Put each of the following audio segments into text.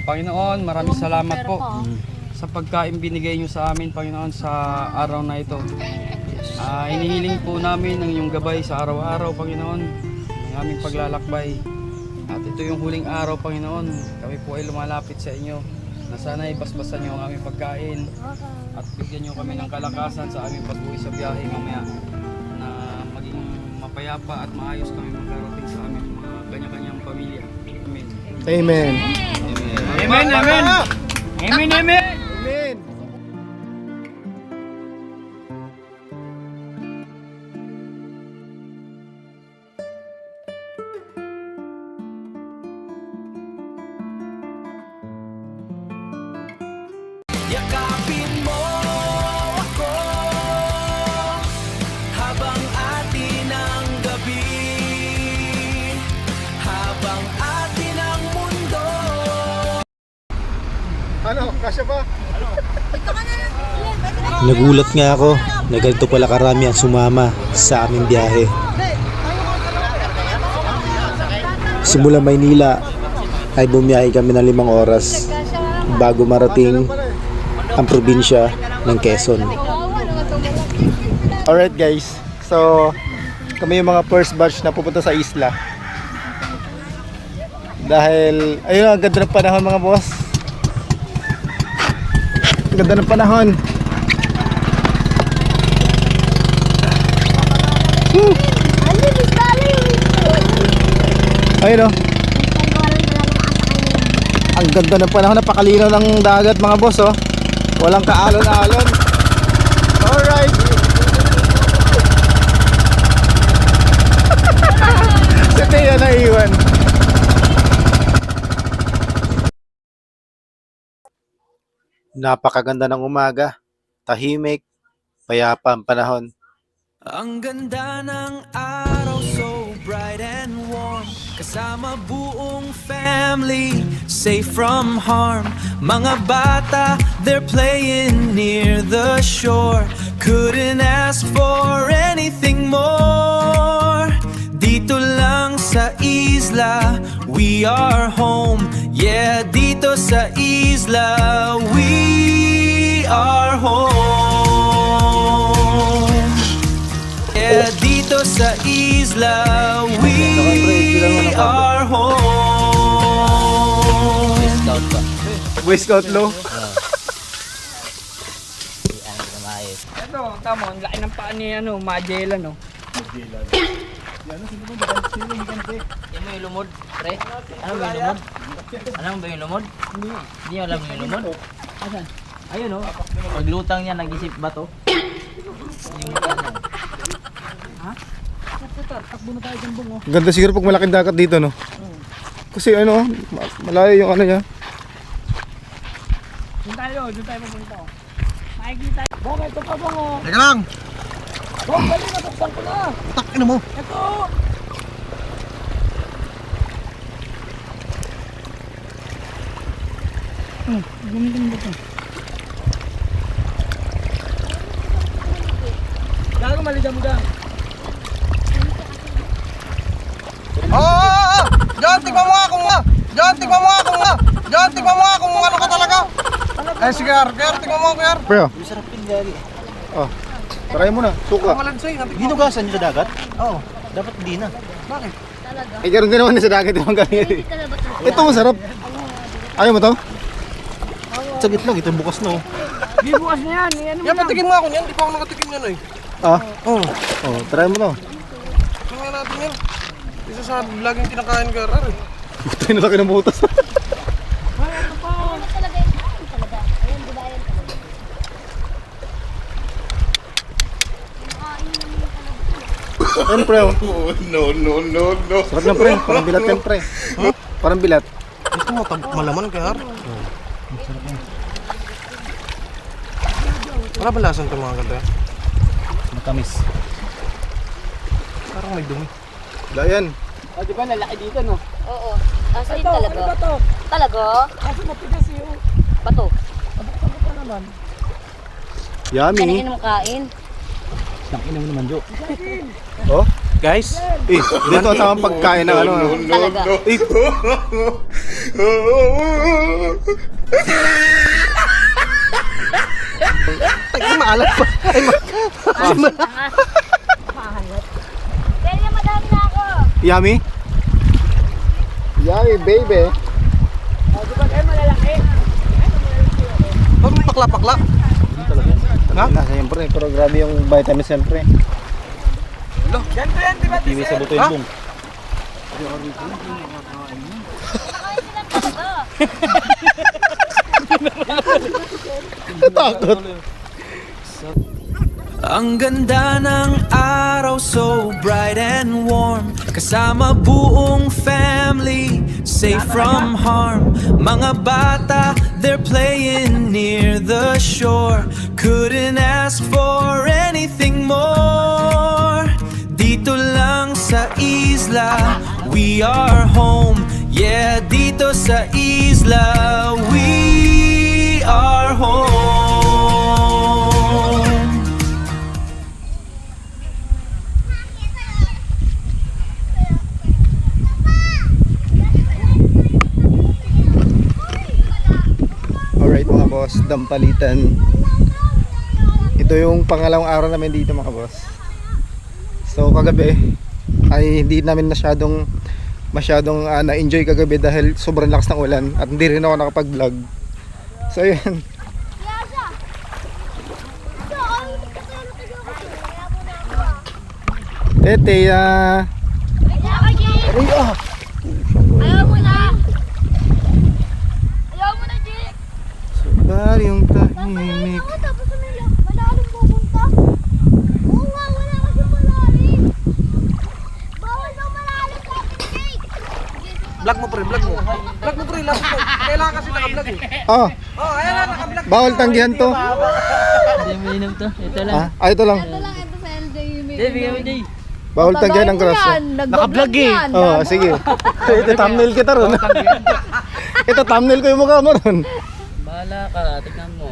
Panginoon, maraming salamat po sa pagkain binigay nyo sa amin, Panginoon, sa araw na ito. Hinihiling po namin ang inyong gabay sa araw-araw, Panginoon, ang aming paglalakbay. At ito yung huling araw, Panginoon. Kami po ay lumalapit sa inyo na sana ibasbasan nyo ang aming pagkain at bigyan nyo kami ng kalakasan sa aming pag-uwi sa biyahe mamaya, na maging mapayapa at maayos kami magkarating sa aming mga kanya-kanyang pamilya. Amen. Amen. Amen, amen. Amen, amen. Amen. Yakapin mo ako habang atin ang gabi, habang atin ang mundo. Ano? Kasya ba? Nagulat nga ako na ganito pala karami ang sumama sa aming biyahe. Simula Maynila ay bumiyahe kami ng 5 oras bago marating ang probinsya ng Quezon. Alright guys, so kami yung mga first batch na pupunta sa isla. Dahil, ayun, ang ganda ng panahon mga boss. Ang ganda ng panahon. Woo! Ayun o. Ang ganda ng panahon, napakalinaw ng dagat mga boss oh. Walang kaalon-alon. Alright. Si Tia naiwan. Napakaganda ng umaga, tahimik, payapa ang panahon. Ang ganda ng araw, so bright and warm. Kasama buong family, safe from harm. Mga bata, they're playing near the shore. Couldn't ask for anything more. Dito lang sa isla, we are home. Yeah, dito sa isla, we are home. Yeah, dito sa isla, we are home. Boy Scout Low. Ito, tamo, ang laki ng paa ni Magellan, no? Yan mo yung lumod, pre? Alam mo yung lumod? Alam mo ba yung lumod? Hindi alam mo yung lumod? Asan? Ayun o. Paglutang niya, nag-isip ba to? Yung mukha. Ha? Takbo na tayo dyan, bung o. Ganda siguro pag malaking dagat dito no. Kasi ano, malayo yung ano niya. Doon tayo pupunta o. Makikita. Bong, ito pa bong o. Teka lang. Bong, bali na, buksan ko na. Takin mo. Ito. Gumaganda to. Gago maligamgam. Diyan, tignan mo nga kung ano ka talaga. Ay, sige, Kaya, tignan mo nga, Kaya. Sarap yung gari. Oh, try mo na, suka. Ginugasan niyo sa dagat? Oo. Dapat hindi na. Eh, ganoon din naman sa dagat yung ganyan. Ito masarap. Ayaw mo to? Sagit lang, ito bukas na oh. Di bukas na yan. Ano mo lang. Patikim nga ako niyan, di pa ako nakatikim yan eh. Ah? Oo. Oh, try mo to. Tingnan natin yan. Isa sa vlog yung kinakain ko eh. Butay na laki ng butas. Yan pre oh. No. Sarap ng pre, parang bilat yan pre. Parang bilat. Gusto mo, malaman kaya har? Wala ba lasan ito mga ganda? Matamis. Parang may dumi. Wala yan. O, di ba lalaki dito, no? Oo. Asa yun Ito, talaga? ano ba to? Talaga? Kaso matigas yun. Bato. Abok-abok ka naman. Kanina Yummy. mo kain. Tangina mo naman, Jo. Oh, Guys, eh, dito ang tamang pagkain ng ano. Talaga. Eh, Ay, maalat pa. Ay, Kaya madami na ako. Yummy? Yummy, baby. Ba't pakla-pakla? Ha? Siyempre, pero grabe yung vitamins siyempre. Tiwi sa buto yung bung. Takot. Ang ganda ng araw, so bright and warm. Kasama buong family, safe from harm. Mga bata, they're playing near the shore. Couldn't ask for anything more. Dito lang sa isla, we are home. Yeah, dito sa isla, we are home. Alright mga boss, Dampalitan. Ito yung pangalawang araw namin dito mga boss. So kagabi ay hindi namin masyadong na-enjoy kagabi dahil sobrang lakas ng ulan at hindi rin ako nakapag-vlog. So yun. Tete Ayaw mo na. Ayaw mo na, Jake. Subar yung tahimik. Tapos malalim pupunta. Oo nga, wala kasi malalim. Bawal na malalim natin, Jake. Vlog mo pre, vlog mo. Vlog mo pre, last mo. Kailangan kasi naka-vlog eh. Oh, Oh, ayan na, naka-vlog. bawal tanggihan to. Hindi mo inom to. Ito lang. Ah, ito lang. Ito lang, ito sa LJ. Hindi, bigyan mo Jay. Bawal tanggihan ng cross. Naka-vlog yan. Oh, sige. Ito thumbnail kita ron. Ito thumbnail ko yung mukha mo ron. Bahala ka, tignan mo.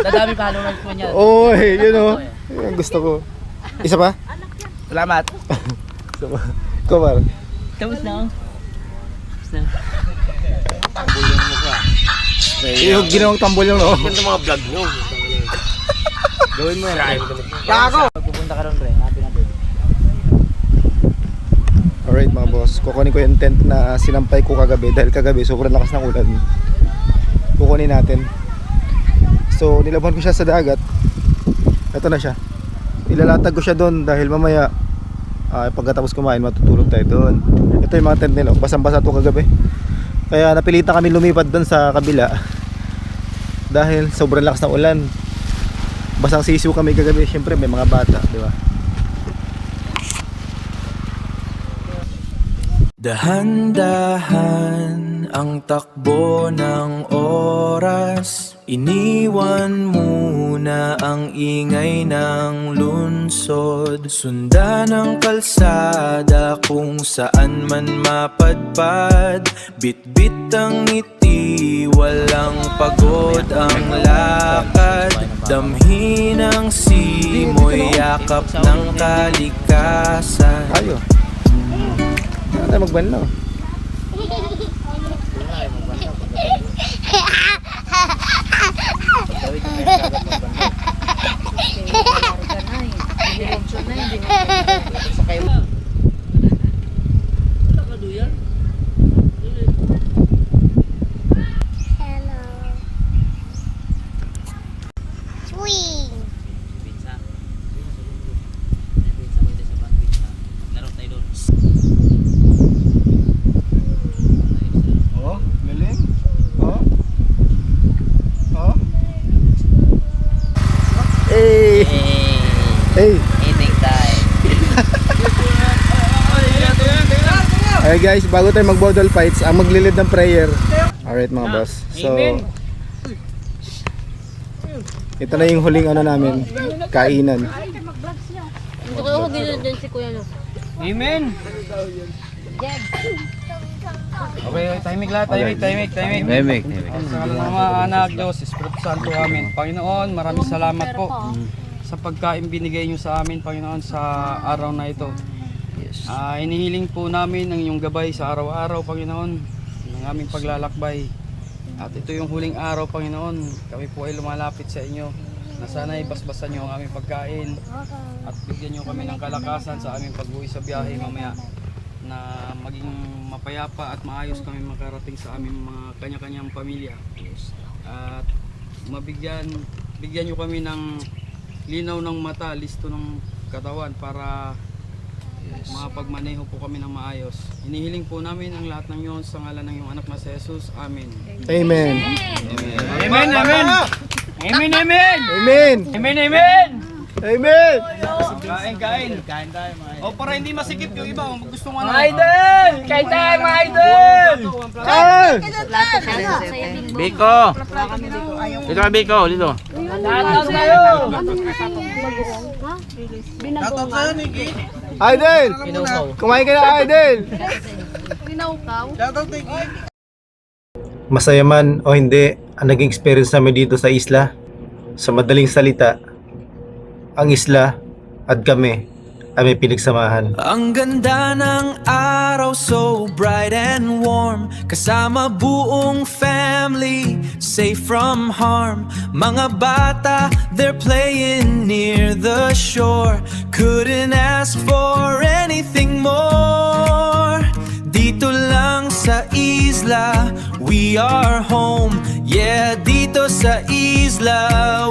Dadami followers mo niyan. Oy, yun oh. Yan gusto ko. Isa pa? Salamat. Isa pa. Ikaw ba? Tapos na. Tapos na. Yung ginawang tambol yung no. Ganda mga vlog nyo. Gawin mo yan. Gago! Pagpupunta ka ron, pre. Hanapin natin. Alright mga boss, kukunin ko yung tent na sinampay ko kagabi dahil kagabi sobrang lakas ng ulan. Kukunin natin. So nilabhan ko siya sa dagat. Ito na siya. Ilalatag ko siya doon dahil mamaya pagkatapos kumain matutulog tayo doon. Ito yung mga tent nila, basang-basa to kagabi. Kaya napilitan kami lumipad doon sa kabila dahil sobrang lakas ng ulan. Basang sisiw kami kagabi, syempre may mga bata, di ba? Dahan-dahan ang takbo ng oras. Iniwan muna ang ingay ng lunsod. Sundan ang kalsada kung saan man mapadpad. Bit-bit ang ngiti, walang pagod ang lakad. Damhin ang simoy, yakap ng kalikasan. Ayo. Ano tayo magbanlaw? Hello. Swing. Oh, galing. Oh. Oh. Hey. Hey. Eating time. Alright guys, bago tayo mag-bodle fights, ang maglilid ng prayer. Alright mga boss. So, ito na yung huling ano namin, kainan. Ako din si Kuya no. Amen. Okay, tahimik lahat, tahimik. Sa ngalan ng mga anak, Diyos, Espiritu Santo, Amen. Panginoon, maraming salamat po sa pagkain binigay niyo sa amin, Panginoon, sa araw na ito. Inihiling po namin ang iyong gabay sa araw-araw, Panginoon, ng aming paglalakbay. At ito yung huling araw, Panginoon. Kami po ay lumalapit sa inyo na sana'y basbasan nyo ang aming pagkain at bigyan nyo kami ng kalakasan sa aming pag-uwi sa biyahe mamaya, na maging mapayapa at maayos kami makarating sa aming mga kanya-kanyang pamilya. At bigyan nyo kami ng linaw ng mata, listo ng katawan para makapagmaneho po kami ng maayos. Hinihiling po namin ang lahat ng yun sa ngalan ng iyong anak na si Jesus. Amen. Amen. Amen, amen. Amen, amen. Amen. Amen, amen. Amen. Kain. Kain tayo, mga idol. O para hindi masikip yung iba, kung gusto mo Mga idol! Kain tayo mga idol! Ah! Biko! Dito ka Biko, dito. Shoutout kayo! Shoutout sa'yo, Nicky. Idol! Kumain ka na, Idol! Shoutout, Nicky. Masaya man o hindi, ang naging experience namin dito sa isla, sa madaling salita, ang isla at kami ay may pinagsamahan. Ang ganda ng araw, so bright and warm. Kasama buong family, safe from harm. Mga bata, they're playing near the shore. Couldn't ask for anything more. Dito lang sa isla, we are home. Yeah, dito sa isla,